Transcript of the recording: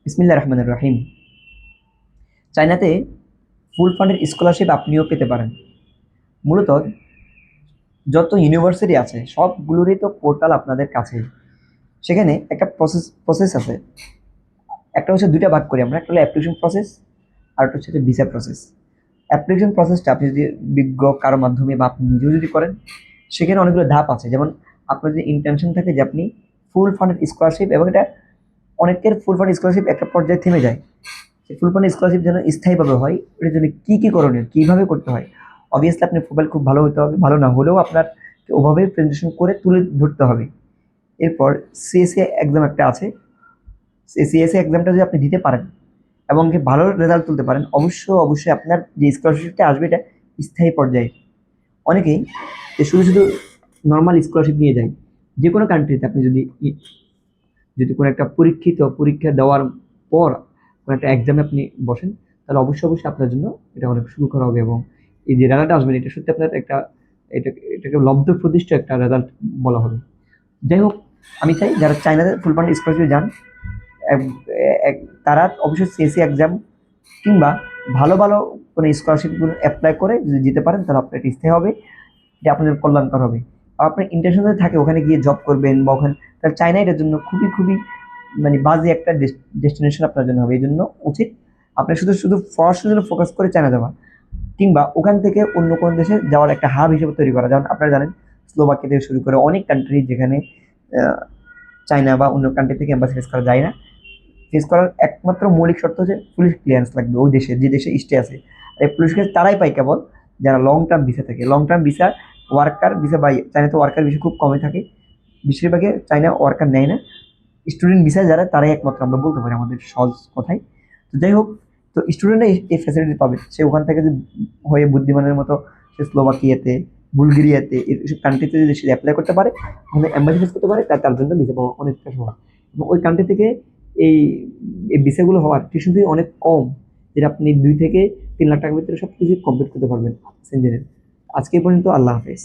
বিসমিল্লাহির রহমানির রহিম। চায়নাতে ফুল ফান্ডের স্কলারশিপ আপনিও পেতে পারেন। মূলত যত ইউনিভার্সিটি আছে সবগুলোরই তো পোর্টাল আপনাদের কাছে। সেখানে একটা প্রসেস আছে। একটা হচ্ছে দুইটা ভাগ করি আমরা, একটা হলো অ্যাপ্লিকেশন প্রসেস আর একটা হচ্ছে ভিসা প্রসেস। অ্যাপ্লিকেশন প্রসেসটা আপনি যদি বিজ্ঞ কারোর মাধ্যমে বা আপনি নিজেও যদি করেন, সেখানে অনেকগুলো ধাপ আছে। যেমন আপনার যদি ইন্টেনশন থাকে যে আপনি ফুল ফান্ডেড স্কলারশিপ, এবং এটা অনেকের ফুল ফান্ড স্কলারশিপ একটা পর্যায়ে থেমে যায়। ফুল ফান্ড স্কলারশিপ যেন স্থায়ীভাবে হয়, এটার জন্য কী কী করণীয়, কীভাবে করতে হয়। অবভিয়াসলি আপনার প্রোফাইল খুব ভালো হতে হবে, ভালো না হলেও আপনার ওভাবে প্রেজেন্টেশন করে তুলে ধরতে হবে। এরপর সিএসএ এক্সাম একটা আছে। সিএসএ এক্সামটা যদি আপনি দিতে পারেন এবং ভালো রেজাল্ট তুলতে পারেন, অবশ্যই আপনার যে স্কলারশিপটা আসবে এটা স্থায়ী পর্যায়ে। অনেকেই শুধু শুধু নর্মাল স্কলারশিপ নিয়ে যায়। যে কোনো কান্ট্রিতে আপনি যদি যদি কোনো একটা পরীক্ষা দেওয়ার পর কোনো একটা এক্সামে আপনি বসেন, তাহলে অবশ্যই আপনার জন্য এটা অনেক সুখকর হবে। এবং এই যে রেজাল্ট আসবেন, এটা সত্যি আপনার একটা এটাকে লব্ধ প্রতিষ্ঠ একটা রেজাল্ট বলা হবে। যাই হোক, আমি চাই যারা চায়নাতে ফুল ফান্ড স্কলারশিপে যান, তারা অবশ্যই সিএসসি এক্সাম কিংবা ভালো ভালো কোনো স্কলারশিপগুলো অ্যাপ্লাই করে যদি যেতে পারেন, তাহলে আপনার এটা স্থায়ী হবে, এটা আপনাদের কল্যাণকর হবে। আর আপনার ইন্টেনশন যদি থাকে ওখানে গিয়ে জব করবেন বা ওখানে, তাহলে চায়না এটার জন্য খুবই খুবই মানে বাজে একটা ডেস্টিনেশন আপনার জন্য হবে। এই জন্য উচিত আপনি শুধু শুধু পড়াশোনার জন্য ফোকাস করে চায়না যাওয়া, কিংবা ওখান থেকে অন্য কোনো দেশে যাওয়ার একটা হাব হিসেবে তৈরি করা। যেমন আপনারা জানেন স্লোভাকিয়া থেকে শুরু করে অনেক কান্ট্রি, যেখানে চায়না বা অন্য কান্ট্রি থেকে এম্বাসি ফেস করা যায় না। ফেস করার একমাত্র মৌলিক শর্ত হচ্ছে পুলিশ ক্লিয়ারেন্স লাগবে ওই দেশে, যে দেশে স্টে আছে। আর এই পুলিশ ক্লিয়ারেন্স তারাই পায় কেবল যারা লং টার্ম ভিসা থাকে। Long term visa, worker visa বা চায়নাতে ওয়ার্কার ভিসা খুব কমই থাকে, বেশিরভাগে চায়না ওয়ার্কার নেয় না। স্টুডেন্ট ভিসা যারা, তারাই একমাত্র আমরা বলতে পারি আমাদের সহজ কথায়। তো যাই হোক, তো স্টুডেন্টরা এই ফ্যাসিলিটি পাবে। সে ওখান থেকে যদি হয়ে বুদ্ধিমানের মতো সে স্লোভাকিয়াতে, বুলগেরিয়াতে, এইসব কান্ট্রিতে যদি সে অ্যাপ্লাই করতে পারে, ওখানে এম্বাসি ফেস করতে পারে, তার জন্য ভিসা পাওয়া অনেকটা সহজ। এবং ওই কান্ট্রি থেকে এই এই ভিসাগুলো হওয়ার টিউশন ফি অনেক কম, যেটা আপনি 2 থেকে 3 লাখ টাকার ভিতরে সব কিছু কমপ্লিট করতে পারবেন সেঞ্জেনের। আজকে এই পর্যন্ত, আল্লাহ হাফেজ।